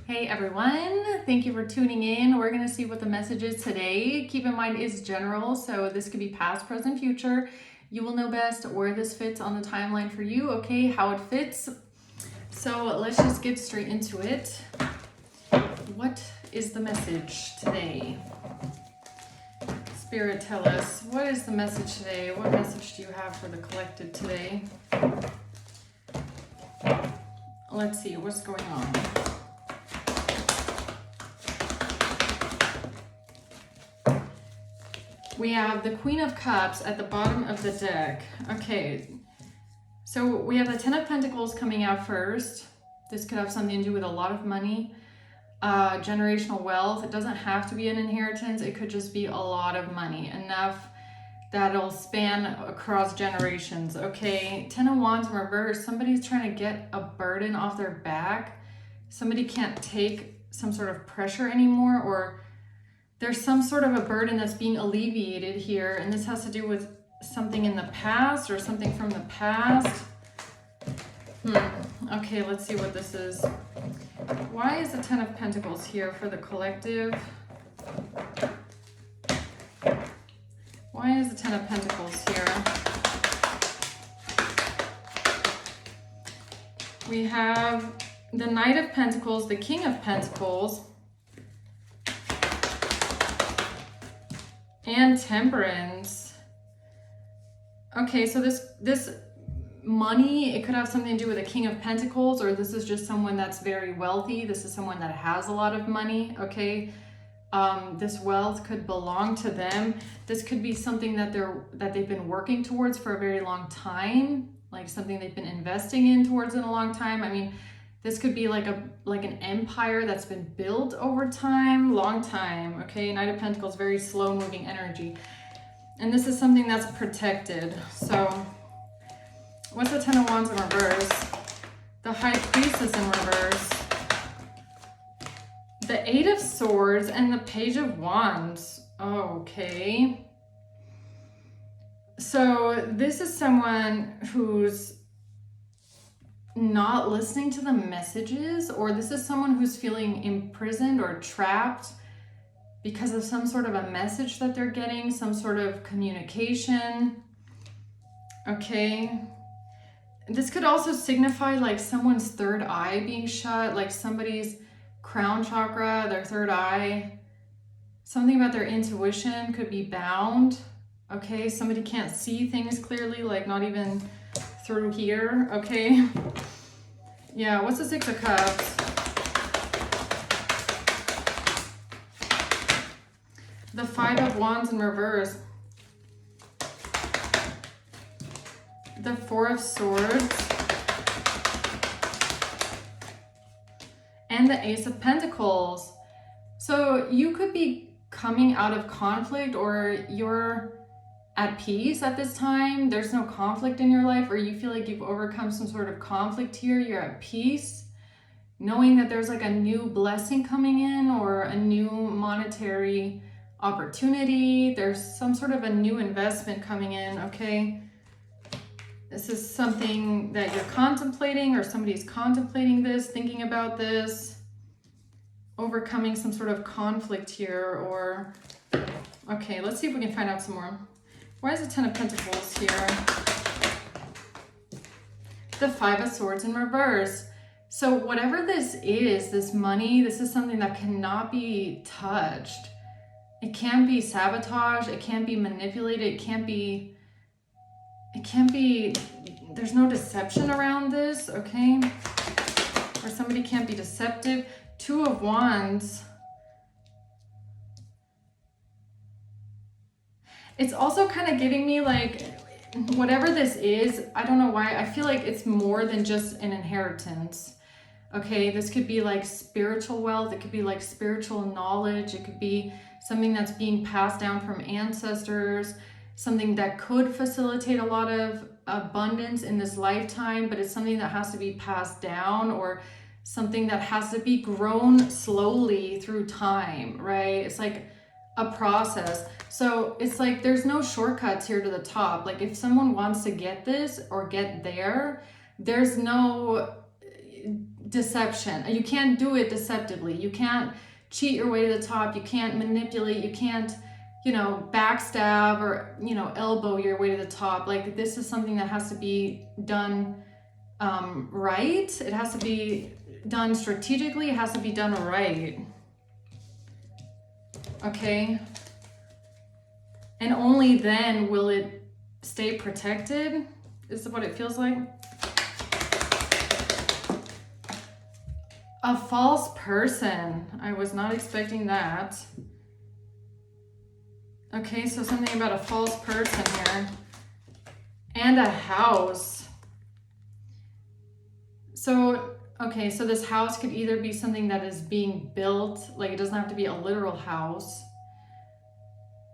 Hey everyone, thank you for tuning in. We're going to see what the message is today. Keep in mind it's general, so this could be past, present, future. You will know best where this fits on the timeline for you, okay, how it fits. So let's just get straight into it. What is the message today? Spirit, tell us, what is the message today? What message do you have for the collective today? Let's see, what's going on? We have the Queen of Cups at the bottom of the deck. Okay, so we have the Ten of Pentacles coming out first. This could have something to do with a lot of money, generational wealth. It doesn't have to be an inheritance. It could just be a lot of money, enough that'll span across generations, okay? Ten of Wands in reverse. Somebody's trying to get a burden off their back. Somebody can't take some sort of pressure anymore, or there's some sort of a burden that's being alleviated here, and this has to do with something in the past or something from the past. Okay, let's see what this is. Why is the Ten of Pentacles here for the collective? Why is the Ten of Pentacles here? We have the Knight of Pentacles, the King of Pentacles, and Temperance. Okay, so this money, it could have something to do with a King of Pentacles, or this is just someone that's very wealthy. This is someone that has a lot of money, okay? This wealth could belong to them. This could be something that they've been working towards for a very long time, like something they've been investing in towards in a long time. I mean, this could be like an empire that's been built over time, long time, okay? Knight of Pentacles, very slow moving energy. And this is something that's protected. So what's the Ten of Wands in reverse? The High Priestess in reverse. The Eight of Swords and the Page of Wands. Okay. So this is someone who's not listening to the messages, or this is someone who's feeling imprisoned or trapped because of some sort of a message that they're getting, some sort of communication. Okay. This could also signify like someone's third eye being shut, like somebody's crown chakra, their third eye, something about their intuition could be bound. Okay, somebody can't see things clearly, like not even through here, okay? Yeah, what's the Six of Cups? The Five of Wands in reverse. The Four of Swords. And the Ace of Pentacles. So you could be coming out of conflict, or you're at peace at this time. There's no conflict in your life, or you feel like you've overcome some sort of conflict here. You're at peace, knowing that there's like a new blessing coming in, or a new monetary opportunity. There's some sort of a new investment coming in, okay? This is something that you're contemplating, or somebody's contemplating this, thinking about this, overcoming some sort of conflict here, or... Okay, let's see if we can find out some more. Why is the Ten of Pentacles here? The Five of Swords in reverse. So whatever this is, this money, this is something that cannot be touched. It can't be sabotaged. It can't be manipulated. It can't be, there's no deception around this, okay? Or somebody can't be deceptive. Two of Wands. It's also kind of giving me like, whatever this is, I don't know why, I feel like it's more than just an inheritance. Okay, this could be like spiritual wealth. It could be like spiritual knowledge. It could be something that's being passed down from ancestors, something that could facilitate a lot of abundance in this lifetime, but it's something that has to be passed down, or something that has to be grown slowly through time, right? It's like a process. So it's like there's no shortcuts here to the top. Like if someone wants to get this or get there, there's no deception. You can't do it deceptively. You can't cheat your way to the top. You can't manipulate. You can't, backstab or, elbow your way to the top. Like, this is something that has to be done right. It has to be done strategically. It has to be done right. Okay. And only then will it stay protected, is what it feels like. A false person. I was not expecting that. Okay, so something about a false person here. And a house. So, okay, so this house could either be something that is being built, like it doesn't have to be a literal house.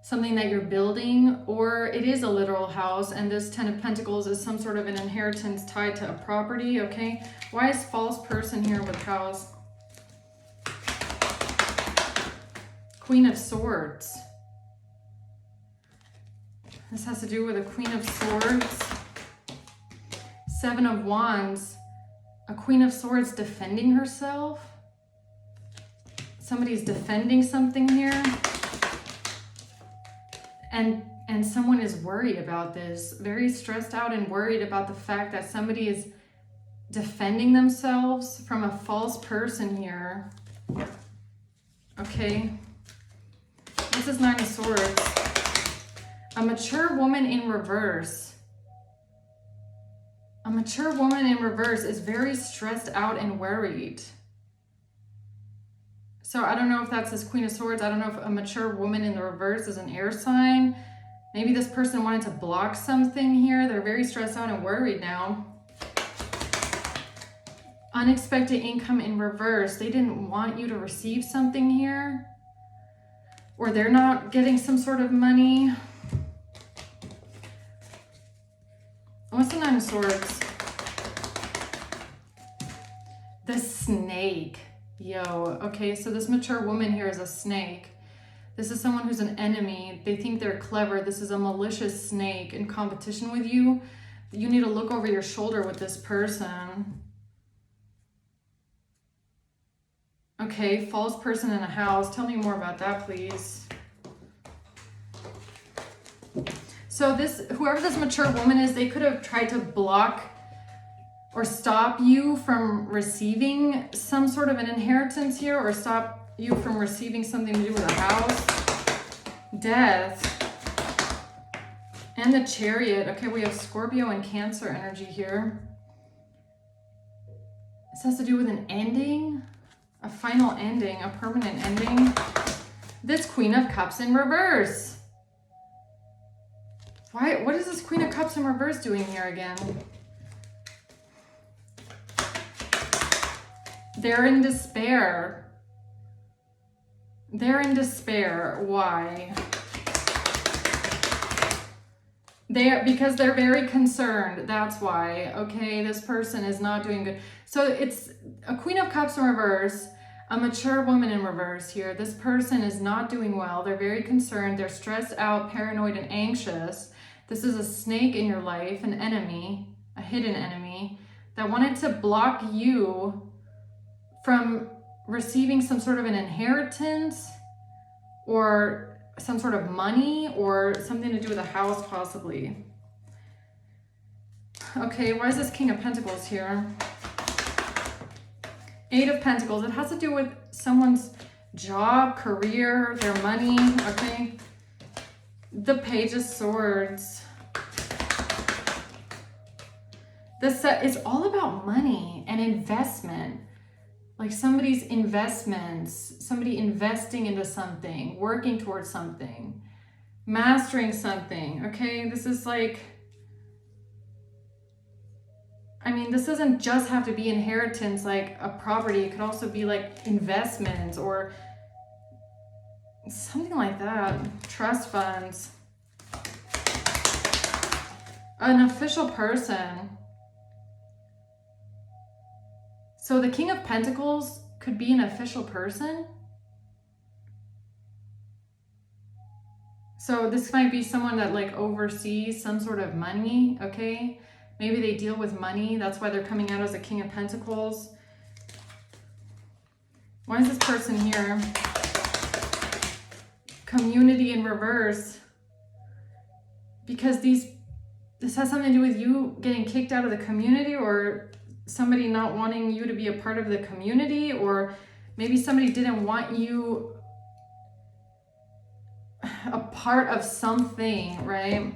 Something that you're building, or it is a literal house, and this 10 of Pentacles is some sort of an inheritance tied to a property, okay? Why is false person here with house? Queen of Swords. This has to do with a Queen of Swords. 7 of Wands. A Queen of Swords defending herself. Somebody's defending something here. And someone is worried about this, very stressed out and worried about the fact that somebody is defending themselves from a false person here. Okay. This is 9 of Swords. A mature woman in reverse. A mature woman in reverse is very stressed out and worried. So I don't know if that's this Queen of Swords. I don't know if a mature woman in the reverse is an air sign. Maybe this person wanted to block something here. They're very stressed out and worried now. Unexpected income in reverse. They didn't want you to receive something here. Or they're not getting some sort of money. What's the 9 of Swords? The snake. Yo, okay, so this mature woman here is a snake. This is someone who's an enemy. They think they're clever. This is a malicious snake in competition with you. You need to look over your shoulder with this person. Okay, false person in a house. Tell me more about that, please. So whoever this mature woman is, they could have tried to block or stop you from receiving some sort of an inheritance here, or stop you from receiving something to do with a house. Death. And the Chariot. Okay, we have Scorpio and Cancer energy here. This has to do with an ending, a final ending, a permanent ending. This Queen of Cups in reverse. What is this Queen of Cups in reverse doing here again? They're in despair. They're in despair. Why? Because they're very concerned. That's why. Okay, this person is not doing good. So it's a Queen of Cups in reverse, a mature woman in reverse here. This person is not doing well. They're very concerned. They're stressed out, paranoid, and anxious. This is a snake in your life, an enemy, a hidden enemy that wanted to block you from receiving some sort of an inheritance or some sort of money or something to do with a house possibly. Okay, why is this King of Pentacles here? 8 of Pentacles. It has to do with someone's job, career, their money, okay? The Page of Swords. It's all about money and investment. Like somebody's investments, somebody investing into something, working towards something, mastering something, okay? This is like, I mean, this doesn't just have to be inheritance, like a property. It could also be like investments or something like that. Trust funds. An official person. So the King of Pentacles could be an official person. So this might be someone that like oversees some sort of money, okay? Maybe they deal with money. That's why they're coming out as a King of Pentacles. Why is this person here? Community in reverse. Because this has something to do with you getting kicked out of the community, or somebody not wanting you to be a part of the community, or maybe somebody didn't want you a part of something, right?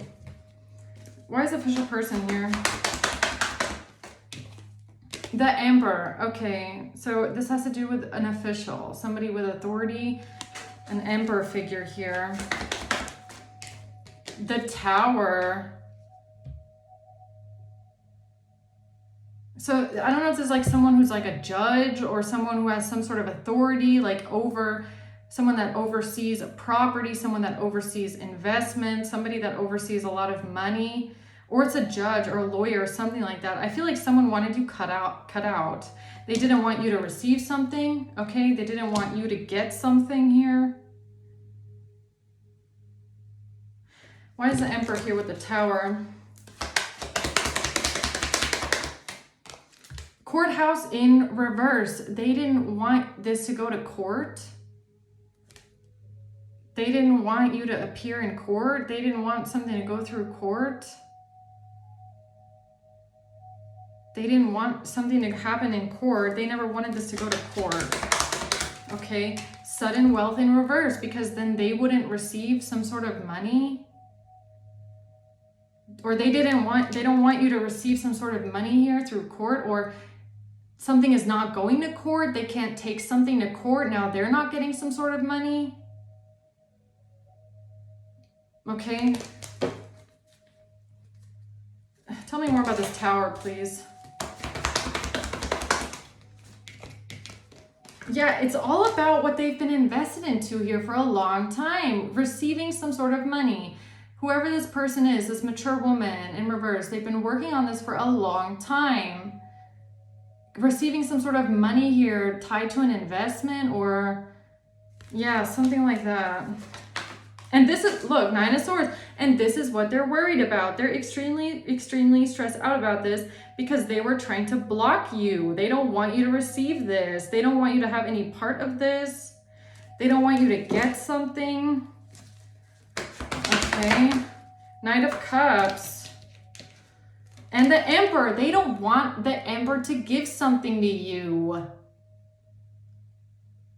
Why is official person here? The Emperor. Okay, so this has to do with an official, somebody with authority, an Emperor figure here. The Tower. So I don't know if there's like someone who's like a judge, or someone who has some sort of authority, like over someone that oversees a property, someone that oversees investment, somebody that oversees a lot of money, or it's a judge or a lawyer or something like that. I feel like someone wanted you cut out. They didn't want you to receive something, okay? They didn't want you to get something here. Why is the Emperor here with the Tower? Courthouse in reverse. They didn't want this to go to court. They didn't want you to appear in court. They didn't want something to go through court. They didn't want something to happen in court. They never wanted this to go to court. Okay, sudden wealth in reverse, because then they wouldn't receive some sort of money. Or they don't want you to receive some sort of money here through court, or something is not going to court. They can't take something to court. Now they're not getting some sort of money. Okay. Tell me more about this Tower, please. Yeah, it's all about what they've been invested into here for a long time, receiving some sort of money. Whoever this person is, this mature woman in reverse, they've been working on this for a long time. Receiving some sort of money here tied to an investment, or yeah, something like that. And this is, look, Nine of Swords, and this is what they're worried about. They're extremely stressed out about this because they were trying to block you. They don't want you to receive this. They don't want you to have any part of this. They don't want you to get something. Okay, Knight of Cups. And the Emperor, they don't want the Emperor to give something to you.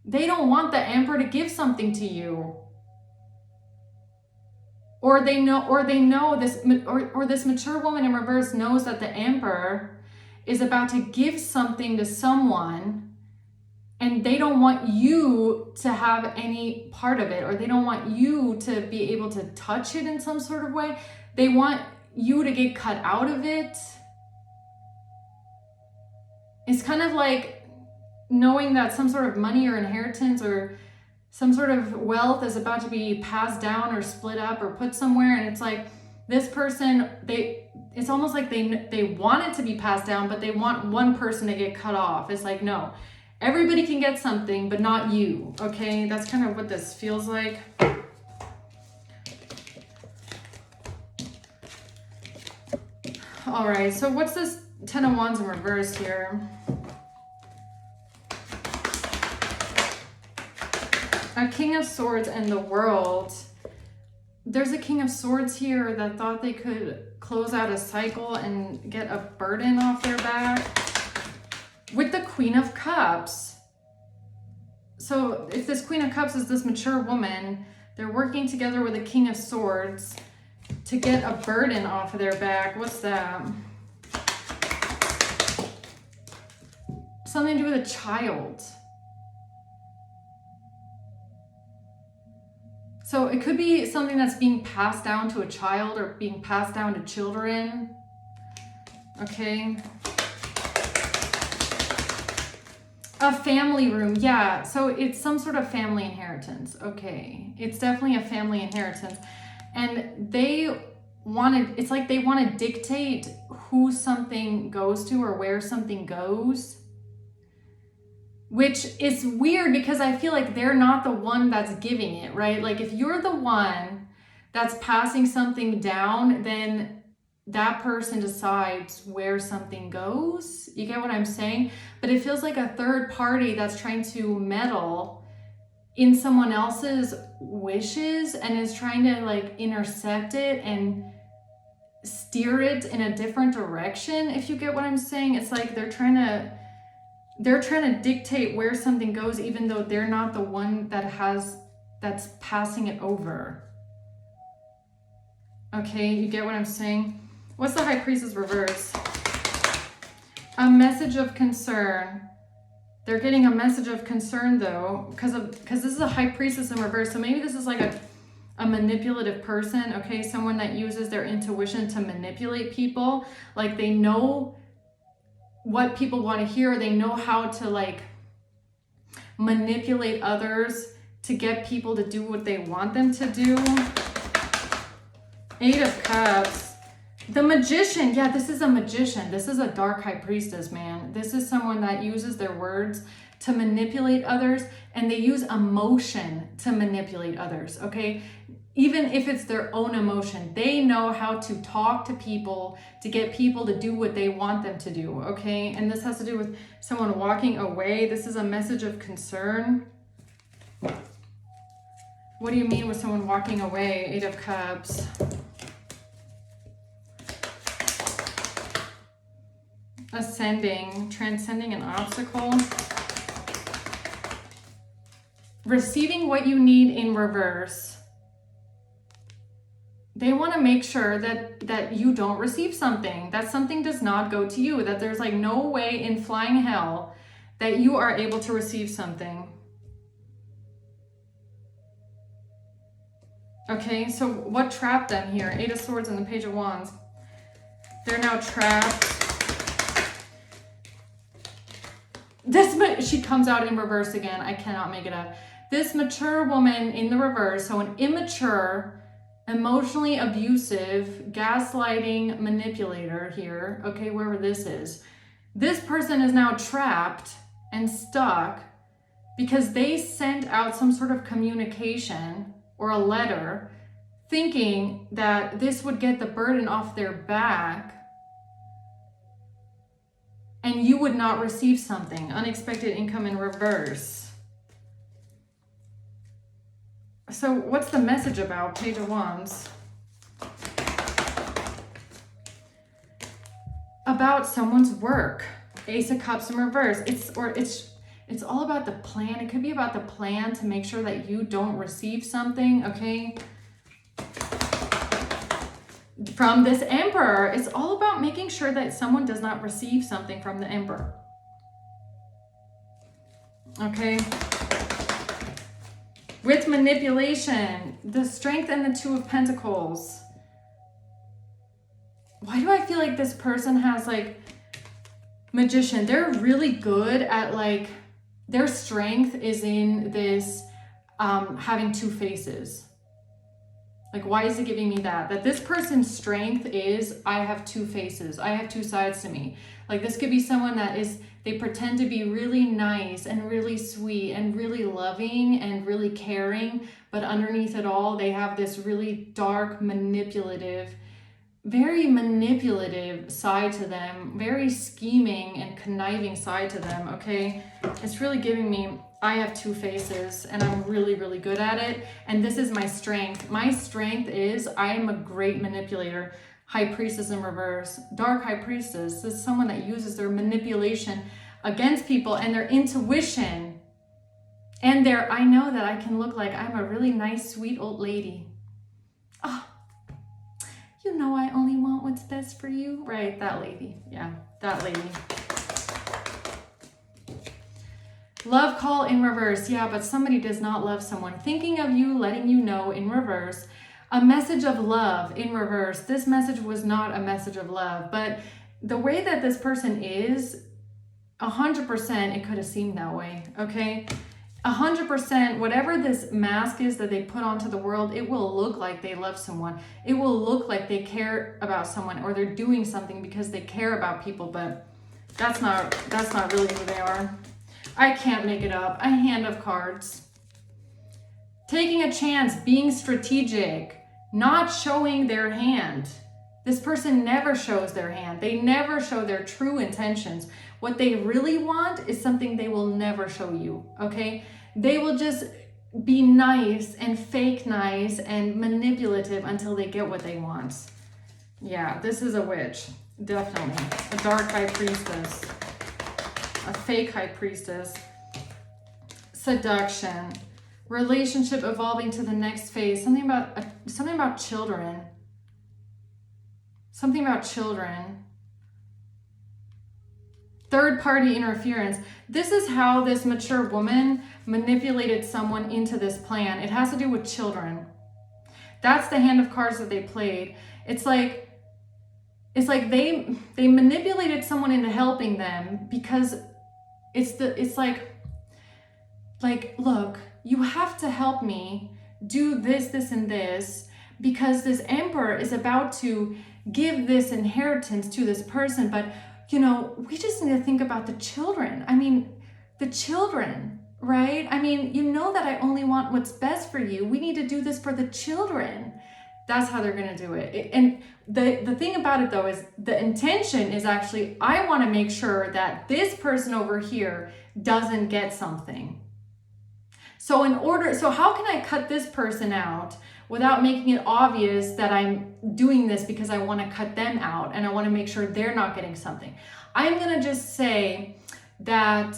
They don't want the Emperor to give something to you. Or they know this, or this mature woman in reverse knows that the Emperor is about to give something to someone, and they don't want you to have any part of it, or they don't want you to be able to touch it in some sort of way. They want you to get cut out of it. It's kind of like knowing that some sort of money or inheritance or some sort of wealth is about to be passed down or split up or put somewhere, and it's like this person, it's almost like they want it to be passed down, but they want one person to get cut off. It's like, no, everybody can get something, but not you. Okay, that's kind of what this feels like. All right, so what's this Ten of Wands in reverse here? A King of Swords and the World. There's a King of Swords here that thought they could close out a cycle and get a burden off their back. With the Queen of Cups. So if this Queen of Cups is this mature woman, they're working together with a King of Swords to get a burden off of their back. What's that? Something to do with a child. So it could be something that's being passed down to a child or being passed down to children. Okay. A family room. Yeah. So it's some sort of family inheritance. Okay. It's definitely a family inheritance. And it's like they want to dictate who something goes to or where something goes. Which is weird because I feel like they're not the one that's giving it, right? Like if you're the one that's passing something down, then that person decides where something goes. You get what I'm saying? But it feels like a third party that's trying to meddle in someone else's wishes and is trying to like intercept it and steer it in a different direction, if you get what I'm saying. It's like they're trying to dictate where something goes, even though they're not the one that's passing it over. Okay, you get what I'm saying? What's the High Priestess reverse? A message of concern. They're getting a message of concern though, because this is a High Priestess in reverse. So maybe this is like a manipulative person, okay? Someone that uses their intuition to manipulate people. Like they know what people want to hear. They know how to like manipulate others to get people to do what they want them to do. Eight of Cups. The Magician. Yeah, this is a magician. This is a dark High Priestess, man. This is someone that uses their words to manipulate others, and they use emotion to manipulate others, okay? Even if it's their own emotion, they know how to talk to people to get people to do what they want them to do, okay? And this has to do with someone walking away. This is a message of concern. What do you mean with someone walking away? Eight of Cups. Ascending, transcending an obstacle. Receiving what you need in reverse. They want to make sure that you don't receive something, that something does not go to you, that there's like no way in flying hell that you are able to receive something. Okay, so what trapped them here? Eight of Swords and the Page of Wands. They're now trapped. She comes out in reverse again. I cannot make it up. This mature woman in the reverse, so an immature, emotionally abusive, gaslighting manipulator here, okay, wherever this is. This person is now trapped and stuck because they sent out some sort of communication or a letter thinking that this would get the burden off their back and you would not receive something. Unexpected income in reverse. So what's the message about? Page of Wands. About someone's work. Ace of Cups in reverse. It's all about the plan. It could be about the plan to make sure that you don't receive something, okay? From this Emperor, it's all about making sure that someone does not receive something from the Emperor. Okay? With manipulation, the Strength and the Two of Pentacles. Why do I feel like this person has like Magician? They're really good at like, their strength is in this having two faces. Like, why is it giving me that? That this person's strength is, I have two faces. I have two sides to me. Like, this could be someone that is, they pretend to be really nice and really sweet and really loving and really caring. But underneath it all, they have this really dark, manipulative, very manipulative side to them. Very scheming and conniving side to them, okay? It's really giving me, I have two faces and I'm really, really good at it. And this is my strength. My strength is I am a great manipulator. High Priestess in reverse. Dark High Priestess. This is someone that uses their manipulation against people and their intuition. And their, I know that I can look like I'm a really nice, sweet old lady. Oh, you know I only want what's best for you. Right, that lady. Yeah, that lady. Love call in reverse. Yeah, but somebody does not love someone. Thinking of you, letting you know in reverse. A message of love in reverse. This message was not a message of love, but the way that this person is, 100% it could have seemed that way, okay? 100%, whatever this mask is that they put onto the world, it will look like they love someone. It will look like they care about someone or they're doing something because they care about people, but that's not really who they are. I can't make it up. A hand of cards. Taking a chance, being strategic, not showing their hand. This person never shows their hand. They never show their true intentions. What they really want is something they will never show you, okay? They will just be nice and fake nice and manipulative until they get what they want. Yeah, this is a witch, definitely. A dark high priestess, a fake high priestess. Seduction, relationship evolving to the next phase. Something about children. Something about children. Third party interference. This is how this mature woman manipulated someone into this plan. It has to do with children. That's the hand of cards that they played. It's like they manipulated someone into helping them because it's like, look, you have to help me do this, this, and this, because this emperor is about to give this inheritance to this person. But, you know, we just need to think about the children. I mean, the children, right? I mean, you know that I only want what's best for you. We need to do this for the children. That's how they're going to do it. And the thing about it, though, is the intention is actually, I want to make sure that this person over here doesn't get something. So how can I cut this person out without making it obvious that I'm doing this because I want to cut them out and I want to make sure they're not getting something? I'm going to just say that,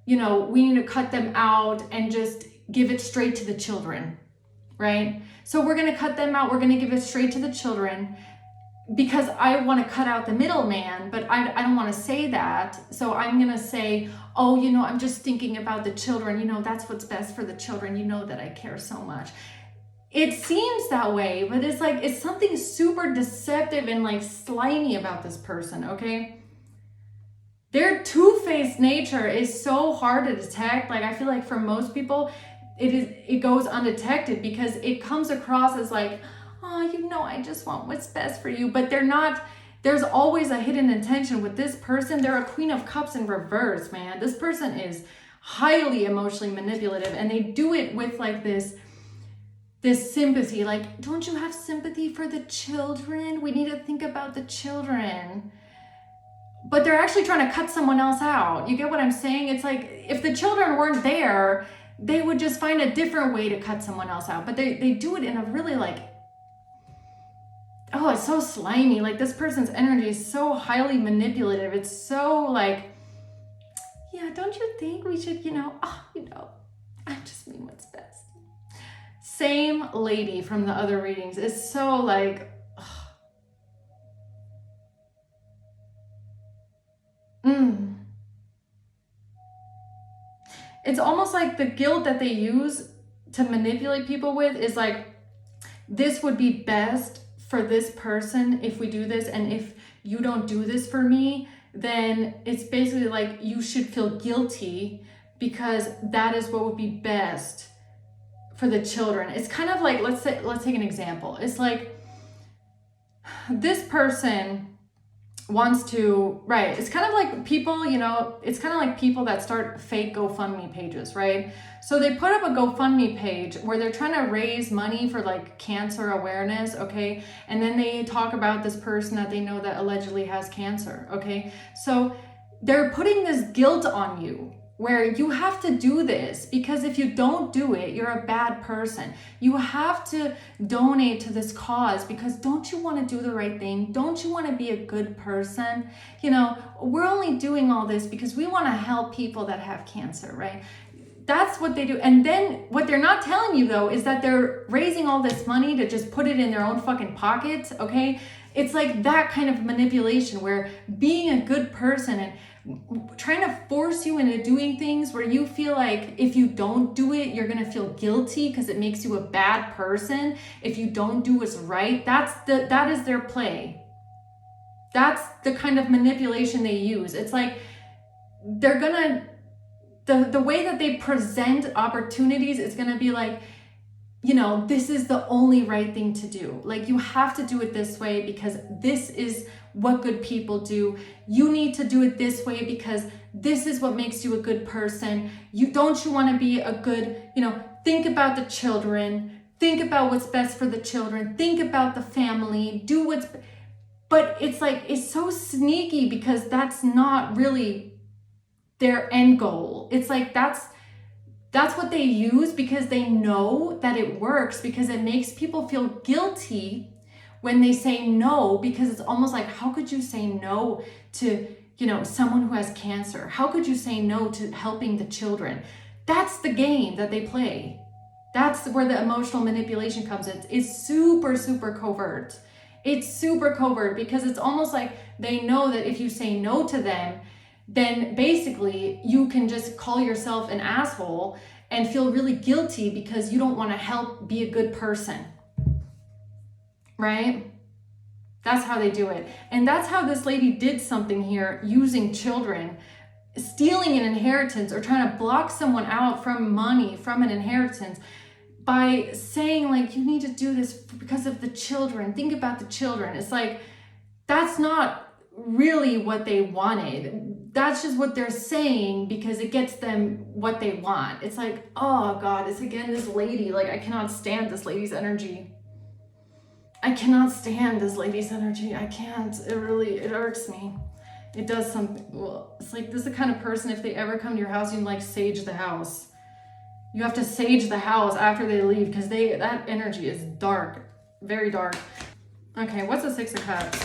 you know, we need to cut them out and just give it straight to the children, right? So we're going to cut them out. We're going to give it straight to the children because I want to cut out the middleman, but I don't want to say that. So I'm going to say, oh, you know, I'm just thinking about the children. You know, that's what's best for the children. You know that I care so much. It seems that way, but it's like, it's something super deceptive and like slimy about this person, okay? Their two-faced nature is so hard to detect. Like, I feel like for most people, it goes undetected because it comes across as like, oh, you know, I just want what's best for you. But they're not, there's always a hidden intention with this person. They're a Queen of Cups in reverse, man. This person is highly emotionally manipulative, and they do it with like this sympathy. Like, don't you have sympathy for the children? We need to think about the children. But they're actually trying to cut someone else out. You get what I'm saying? It's like, if the children weren't there, they would just find a different way to cut someone else out. But they do it in a really like, oh, it's so slimy. Like, this person's energy is so highly manipulative. It's so like, yeah, don't you think we should, you know, I just mean what's best. Same lady from the other readings is so like, It's almost like the guilt that they use to manipulate people with is like, this would be best for this person if we do this, and if you don't do this for me, then it's basically like you should feel guilty because that is what would be best for the children. It's kind of like, let's take an example. It's like this person wants to, right, it's kind of like people, you know, it's kind of like people that start fake GoFundMe pages, right? So they put up a GoFundMe page where they're trying to raise money for like cancer awareness, okay? And then they talk about this person that they know that allegedly has cancer, okay? So they're putting this guilt on you where you have to do this, because if you don't do it, you're a bad person. You have to donate to this cause because don't you want to do the right thing? Don't you want to be a good person? You know, we're only doing all this because we want to help people that have cancer, right? That's what they do. And then what they're not telling you though is that they're raising all this money to just put it in their own fucking pockets, okay? It's like that kind of manipulation where being a good person and trying to force you into doing things where you feel like if you don't do it, you're going to feel guilty because it makes you a bad person. If you don't do what's right, that is their play. That's the kind of manipulation they use. It's like they're going to, the way that they present opportunities is going to be like, you know, this is the only right thing to do. Like, you have to do it this way because this is what good people do. You need to do it this way because this is what makes you a good person. You want to be a good, you know, think about the children, think about what's best for the children, think about the family, do what's, But it's like, it's so sneaky because that's not really their end goal. It's like, that's what they use because they know that it works, because it makes people feel guilty when they say no, because it's almost like, how could you say no to, you know, someone who has cancer? How could you say no to helping the children? That's the game that they play. That's where the emotional manipulation comes in. It's super, super covert. It's super covert because it's almost like they know that if you say no to them, then basically you can just call yourself an asshole and feel really guilty because you don't want to help be a good person. Right? That's how they do it. And that's how this lady did something here, using children, stealing an inheritance or trying to block someone out from money, from an inheritance, by saying like, you need to do this because of the children. Think about the children. It's like, that's not really what they wanted. That's just what they're saying because it gets them what they want. It's like, oh God, it's again this lady. Like, I cannot stand this lady's energy. I cannot stand this lady's energy. I can't. It irks me. It does something. Well, it's like, this is the kind of person, if they ever come to your house, you can like sage the house. You have to sage the house after they leave because that energy is dark, very dark. Okay, what's the Six of Cups?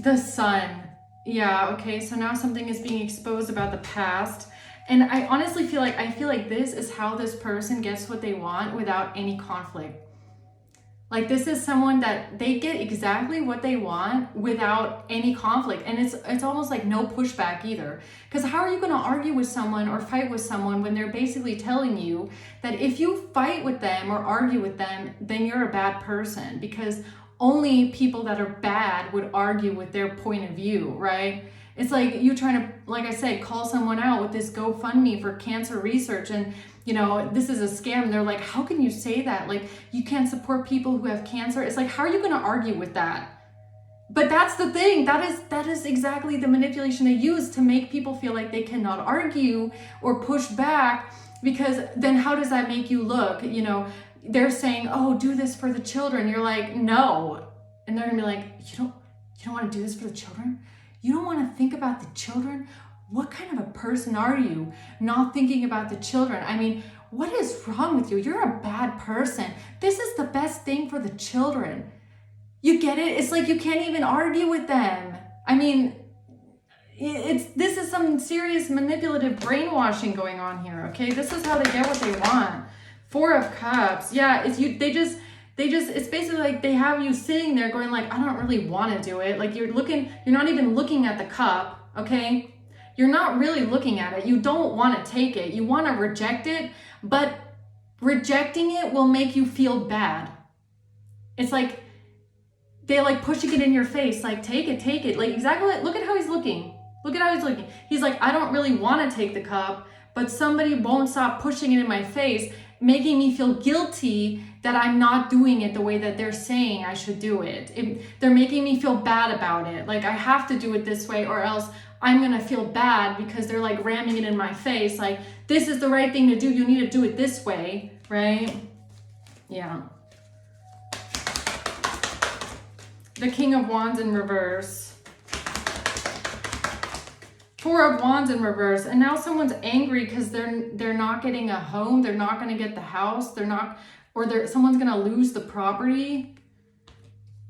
The Sun. Yeah, okay, so now something is being exposed about the past. And I honestly feel like this is how this person gets what they want without any conflict. Like, this is someone that they get exactly what they want without any conflict. And it's almost like no pushback either. Because how are you going to argue with someone or fight with someone when they're basically telling you that if you fight with them or argue with them, then you're a bad person? Because only people that are bad would argue with their point of view, right? It's like you trying to, like I said, call someone out with this GoFundMe for cancer research and, you know, this is a scam. They're like, how can you say that? Like, you can't support people who have cancer. It's like, how are you going to argue with that? But that's the thing. That is exactly the manipulation they use to make people feel like they cannot argue or push back, because then how does that make you look? You know, they're saying, oh, do this for the children. You're like, no. And they're going to be like, you don't want to do this for the children? You don't want to think about the children? What kind of a person are you not thinking about the children? I mean, what is wrong with you? You're a bad person. This is the best thing for the children. You get it? It's like you can't even argue with them. I mean, this is some serious manipulative brainwashing going on here, okay? This is how they get what they want. Four of Cups. Yeah, it's basically like they have you sitting there going like, I don't really want to do it. Like, you're not even looking at the cup, okay? You're not really looking at it. You don't want to take it. You want to reject it, but rejecting it will make you feel bad. It's like they like pushing it in your face, like, take it. Like, exactly, look at how he's looking. Look at how he's looking. He's like, I don't really want to take the cup, but somebody won't stop pushing it in my face, making me feel guilty that I'm not doing it the way that they're saying I should do it. They're making me feel bad about it. Like, I have to do it this way or else I'm going to feel bad, because they're like ramming it in my face. Like, this is the right thing to do. You need to do it this way, right? Yeah. The King of Wands in reverse. Four of Wands in reverse. And now someone's angry because they're not getting a home. They're not going to get the house. Someone's going to lose the property.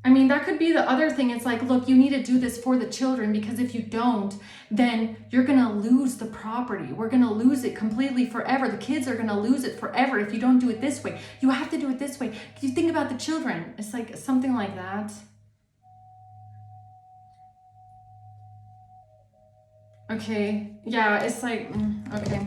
I mean, that could be the other thing. It's like, look, you need to do this for the children, because if you don't, then you're going to lose the property. We're going to lose it completely forever. The kids are going to lose it forever if you don't do it this way. You have to do it this way. You think about the children. It's like something like that. Okay. Yeah, it's like, okay.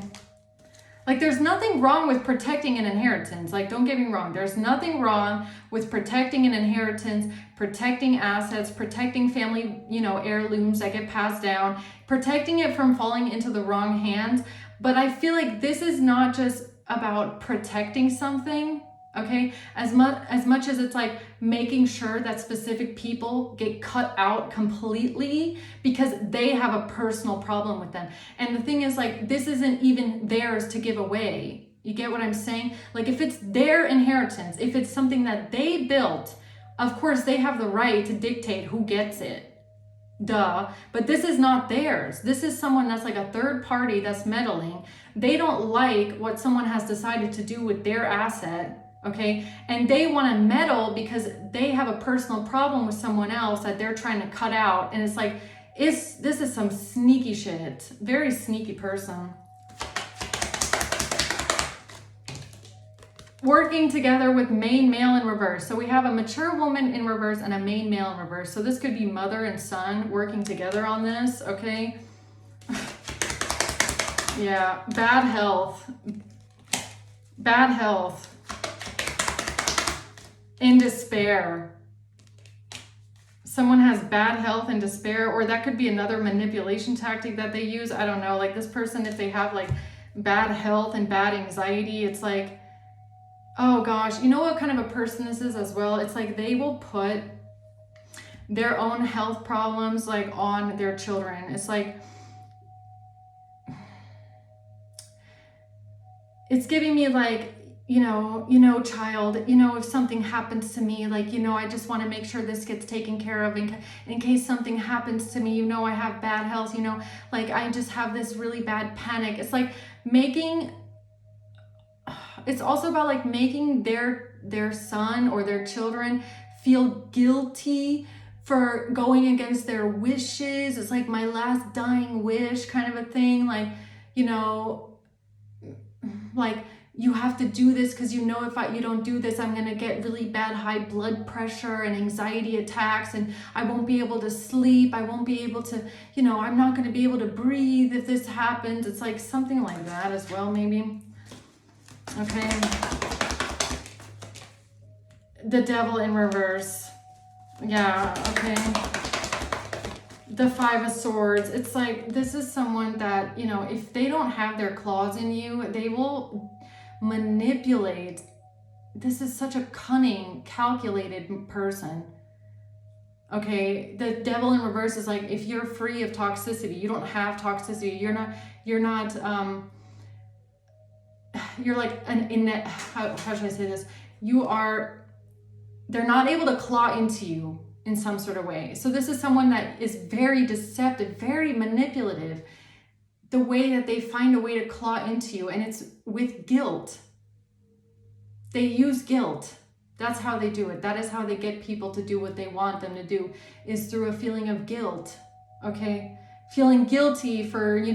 Like, there's nothing wrong with protecting an inheritance. Like, don't get me wrong. There's nothing wrong with protecting an inheritance, protecting assets, protecting family, heirlooms that get passed down, protecting it from falling into the wrong hands. But I feel like this is not just about protecting something, okay? As much as it's like making sure that specific people get cut out completely because they have a personal problem with them. And the thing is, like, this isn't even theirs to give away. You get what I'm saying? Like, if it's their inheritance, if it's something that they built Of course, they have the right to dictate who gets it. Duh. But this is not theirs. This is someone that's like a third party that's meddling. They don't like what someone has decided to do with their asset, okay? And they want to meddle because they have a personal problem with someone else that they're trying to cut out. And it's like, this is some sneaky shit. Very sneaky person. Working together with main male in reverse. So we have a mature woman in reverse and a main male in reverse. So this could be mother and son working together on this, okay? Yeah, bad health. Bad health. In despair. Someone has bad health and despair, or that could be another manipulation tactic that they use. I don't know, like this person, if they have like bad health and bad anxiety, it's like, oh gosh, you know what kind of a person this is as well? It's like they will put their own health problems like on their children. It's like, it's giving me like, child, if something happens to me, like, I just want to make sure this gets taken care of in case something happens to me, I have bad health, like I just have this really bad panic. It's like it's also about like making their son or their children feel guilty for going against their wishes. It's like my last dying wish kind of a thing. Like, like you have to do this because if you don't do this, I'm going to get really bad high blood pressure and anxiety attacks, and I won't be able to sleep. I won't be able to, I'm not going to be able to breathe if this happens. It's like something like that as well, maybe. Okay. The devil in reverse. Yeah, okay. The Five of Swords. It's like, this is someone that, if they don't have their claws in you, they will manipulate. This is such a cunning, calculated person. Okay, the devil in reverse is like, if you're free of toxicity, you don't have toxicity, you're like how should I say this? They're not able to claw into you in some sort of way. So this is someone that is very deceptive, very manipulative. The way that they find a way to claw into you, and it's with guilt. They use guilt. That's how they do it. That is how they get people to do what they want them to do, is through a feeling of guilt. Okay? Feeling guilty for,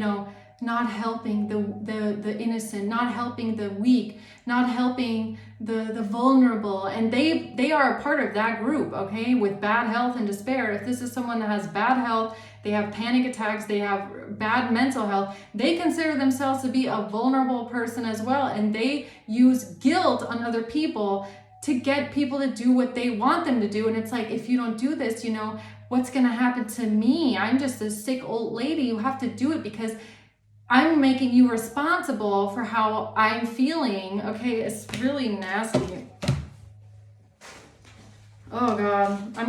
not helping the innocent, not helping the weak, not helping the vulnerable. And they are a part of that group, okay, with bad health and despair. If this is someone that has bad health, they have panic attacks, they have bad mental health, they consider themselves to be a vulnerable person as well. And they use guilt on other people to get people to do what they want them to do. And it's like, if you don't do this, what's going to happen to me? I'm just a sick old lady. You have to do it because I'm making you responsible for how I'm feeling. Okay, it's really nasty. Oh God, I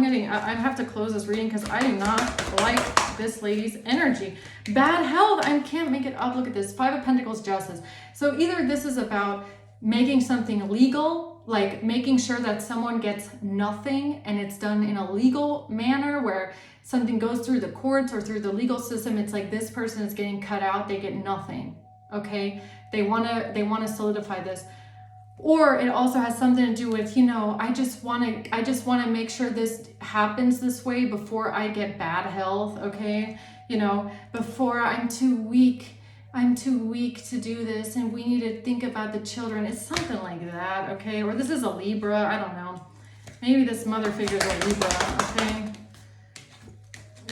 have to close this reading because I do not like this lady's energy. Bad health, I can't make it up. Look at this, Five of Pentacles, Justice. So either this is about making something legal, like making sure that someone gets nothing and it's done in a legal manner where something goes through the courts or through the legal system. It's like this person is getting cut out, they get nothing. Okay, they want to solidify this. Or it also has something to do with, I just want to make sure this happens this way before I get bad health, okay? Before I'm too weak to do this, and we need to think about the children. It's something like that, okay? Or this is a Libra, I don't know. Maybe this mother figure is a Libra, okay?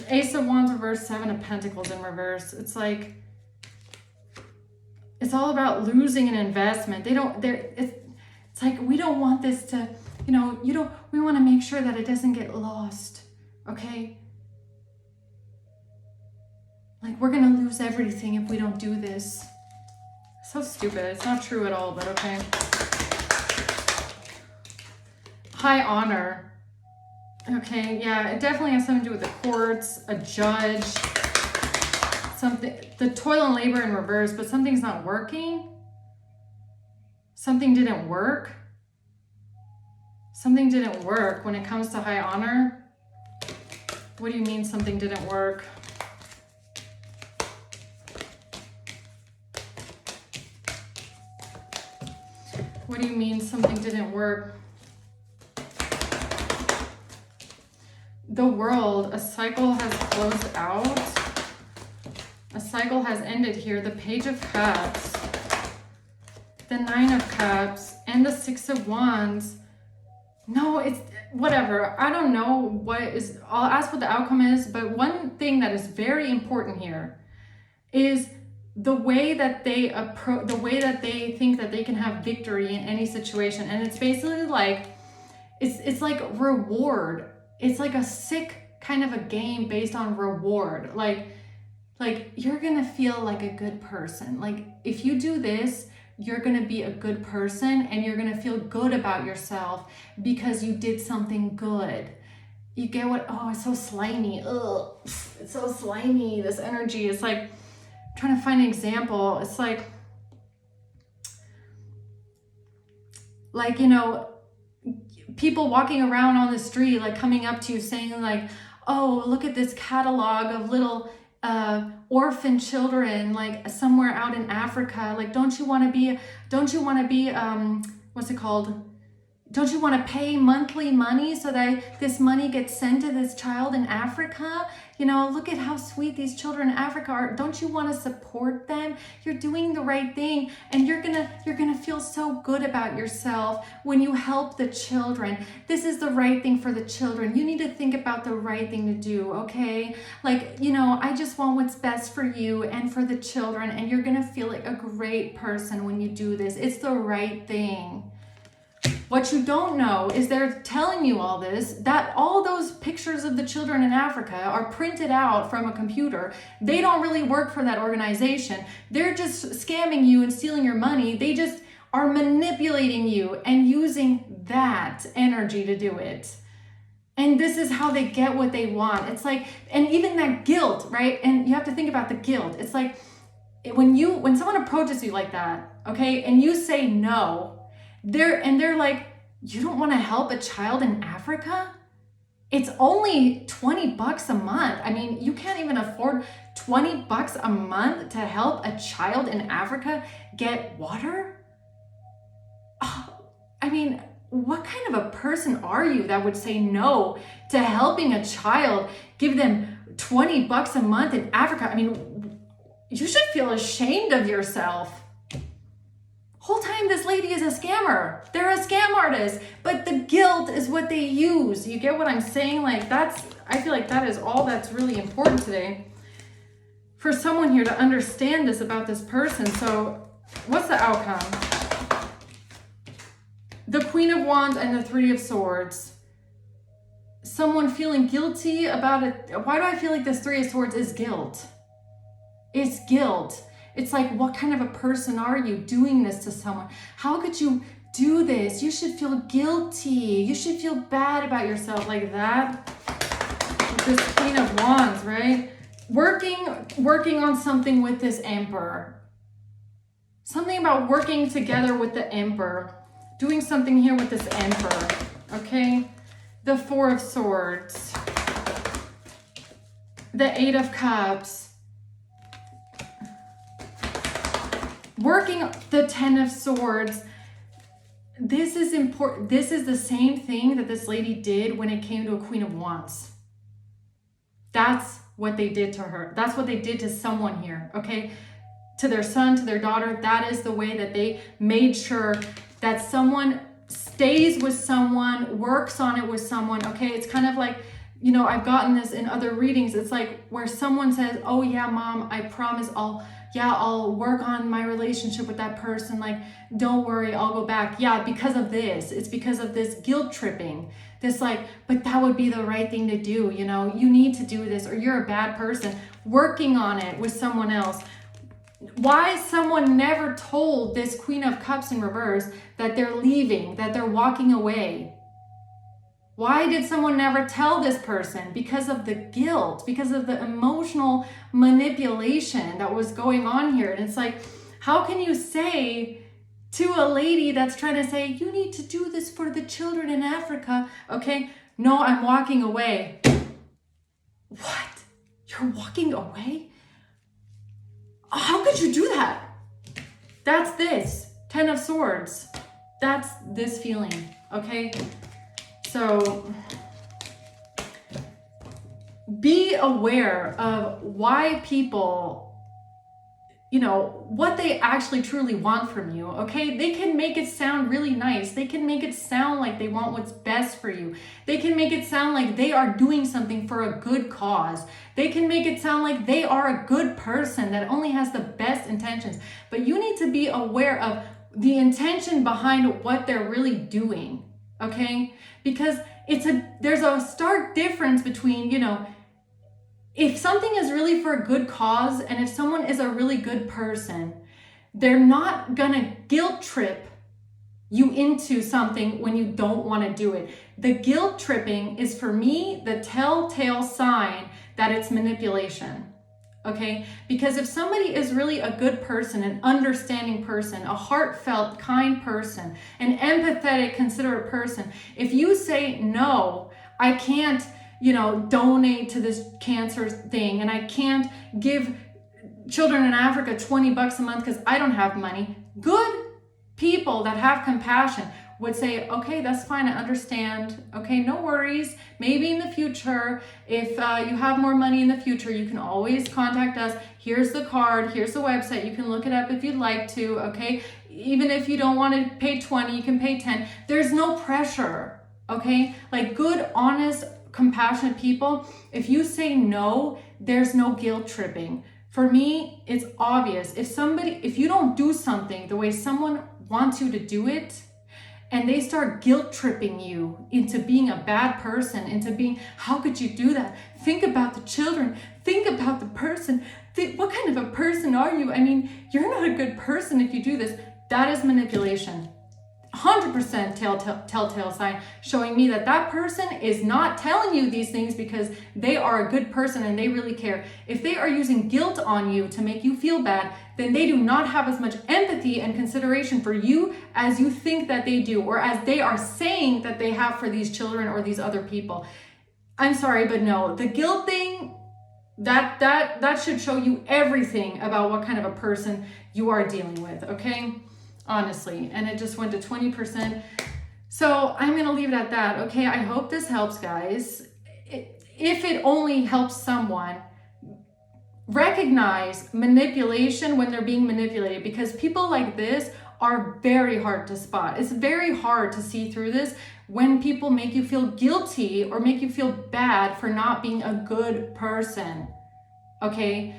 Ace of Wands reverse, Seven of Pentacles in reverse. It's like, it's all about losing an investment. It's like, we don't want this to, we want to make sure that it doesn't get lost, okay? Like, we're going to lose everything if we don't do this. So stupid. It's not true at all, but okay. High honor. Okay, yeah, it definitely has something to do with the courts, a judge, something, the toil and labor in reverse, but something's not working. Something didn't work. Something didn't work when it comes to high honor. What do you mean something didn't work? What do you mean something didn't work? The World, a cycle has closed out. A cycle has ended here. The Page of Cups, the Nine of Cups, and the Six of Wands. No, it's whatever. I don't know what is, I'll ask what the outcome is, but one thing that is very important here is the way that they approach, the way that they think that they can have victory in any situation. And it's basically like, it's like reward. It's like a sick kind of a game based on reward. Like you're gonna feel like a good person. Like if you do this, you're gonna be a good person and you're gonna feel good about yourself because you did something good. You get what? Oh, it's so slimy. Ugh, it's so slimy, this energy. It's like, I'm trying to find an example. It's like, you know, people walking around on the street, like coming up to you saying like, oh, look at this catalog of little orphan children, like somewhere out in Africa. Like, don't you want to be, what's it called? Don't you want to pay monthly money so that this money gets sent to this child in Africa? You know, look at how sweet these children in Africa are. Don't you want to support them? You're doing the right thing, and you're gonna feel so good about yourself when you help the children. This is the right thing for the children. You need to think about the right thing to do, okay? Like, you know, I just want what's best for you and for the children, and you're gonna feel like a great person when you do this. It's the right thing. What you don't know is they're telling you all this, that all those pictures of the children in Africa are printed out from a computer. They don't really work for that organization. They're just scamming you and stealing your money. They just are manipulating you and using that energy to do it. And this is how they get what they want. It's like, and even that guilt, right? And you have to think about the guilt. It's like when someone approaches you like that, okay, and you say no, they're like, you don't want to help a child in Africa? It's only $20 a month. I mean, you can't even afford $20 a month to help a child in Africa get water? Oh, I mean, what kind of a person are you that would say no to helping a child, give them $20 a month in Africa? I mean, you should feel ashamed of yourself. Whole time this lady is a scammer. They're a scam artist, but the guilt is what they use. You get what I'm saying? Like I feel like that is all that's really important today for someone here to understand this about this person. So what's the outcome? The Queen of Wands and the Three of Swords. Someone feeling guilty about it. Why do I feel like this Three of Swords is guilt? It's guilt. It's like, what kind of a person are you doing this to someone? How could you do this? You should feel guilty. You should feel bad about yourself like that. With this Queen of Wands, right? Working on something with this Emperor. Something about working together with the Emperor. Doing something here with this Emperor, okay? The Four of Swords. The Eight of Cups. Working the Ten of Swords. This is important. This is the same thing that this lady did when it came to a Queen of Wands. That's what they did to her. That's what they did to someone here, okay? To their son, to their daughter. That is the way that they made sure that someone stays with someone, works on it with someone, okay? It's kind of like, you know, I've gotten this in other readings. It's like where someone says, oh yeah, mom, I promise I'll work on my relationship with that person. Like, don't worry, I'll go back. Yeah, because of this. It's because of this guilt tripping. This like, but that would be the right thing to do. You know, you need to do this or you're a bad person. Working on it with someone else. Why someone never told this Queen of Cups in reverse that they're leaving, that they're walking away? Why did someone never tell this person? Because of the guilt, because of the emotional manipulation that was going on here. And it's like, how can you say to a lady that's trying to say, you need to do this for the children in Africa, okay? No, I'm walking away. What? You're walking away? How could you do that? That's this. 10 of Swords. That's this feeling, okay? So be aware of why people, what they actually truly want from you, okay? They can make it sound really nice. They can make it sound like they want what's best for you. They can make it sound like they are doing something for a good cause. They can make it sound like they are a good person that only has the best intentions. But you need to be aware of the intention behind what they're really doing, okay? Because there's a stark difference between, if something is really for a good cause and if someone is a really good person, they're not gonna guilt trip you into something when you don't want to do it. The guilt tripping is, for me, the telltale sign that it's manipulation. Okay? Because if somebody is really a good person, an understanding person, a heartfelt, kind person, an empathetic, considerate person, if you say, no, I can't, donate to this cancer thing, and I can't give children in Africa $20 a month because I don't have money, good people that have compassion would say, okay, that's fine, I understand. Okay, no worries. Maybe in the future, if you have more money in the future, you can always contact us. Here's the card, here's the website. You can look it up if you'd like to, okay? Even if you don't want to pay 20, you can pay 10. There's no pressure, okay? Like good, honest, compassionate people, if you say no, there's no guilt tripping. For me, it's obvious. If you don't do something the way someone wants you to do it, and they start guilt tripping you into being a bad person, into being, how could you do that? Think about the children. Think about the person. What kind of a person are you? I mean, you're not a good person if you do this. That is manipulation. 100% telltale sign showing me that person is not telling you these things because they are a good person and they really care. If they are using guilt on you to make you feel bad, then they do not have as much empathy and consideration for you as you think that they do, or as they are saying that they have for these children or these other people. I'm sorry, but no, the guilt thing, that should show you everything about what kind of a person you are dealing with, okay? Honestly, and it just went to 20%. So I'm going to leave it at that. Okay. I hope this helps, guys. If it only helps someone, recognize manipulation when they're being manipulated, because people like this are very hard to spot. It's very hard to see through this when people make you feel guilty or make you feel bad for not being a good person. Okay.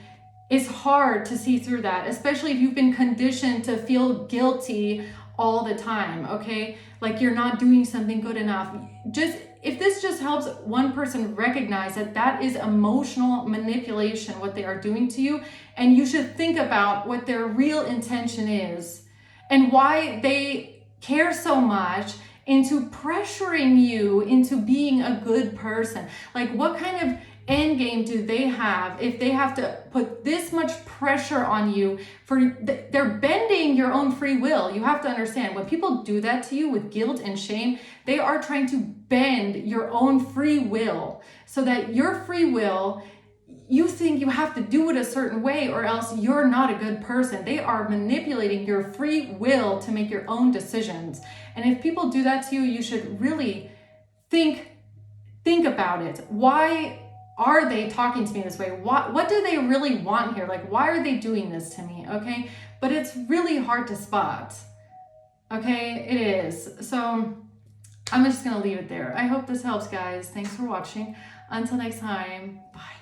It's hard to see through that, especially if you've been conditioned to feel guilty all the time, okay? Like you're not doing something good enough. If this just helps one person recognize that is emotional manipulation, what they are doing to you, and you should think about what their real intention is and why they care so much into pressuring you into being a good person. Like what kind of end game do they have if they have to put this much pressure on you they're bending your own free will. You have to understand, when people do that to you with guilt and shame, they are trying to bend your own free will so that your free will, you think you have to do it a certain way or else you're not a good person. They are manipulating your free will to make your own decisions. And if people do that to you, you should really think about it. Why are they talking to me this way? What do they really want here? Like, why are they doing this to me? Okay. But it's really hard to spot. Okay. It is. So I'm just going to leave it there. I hope this helps, guys. Thanks for watching. Until next time. Bye.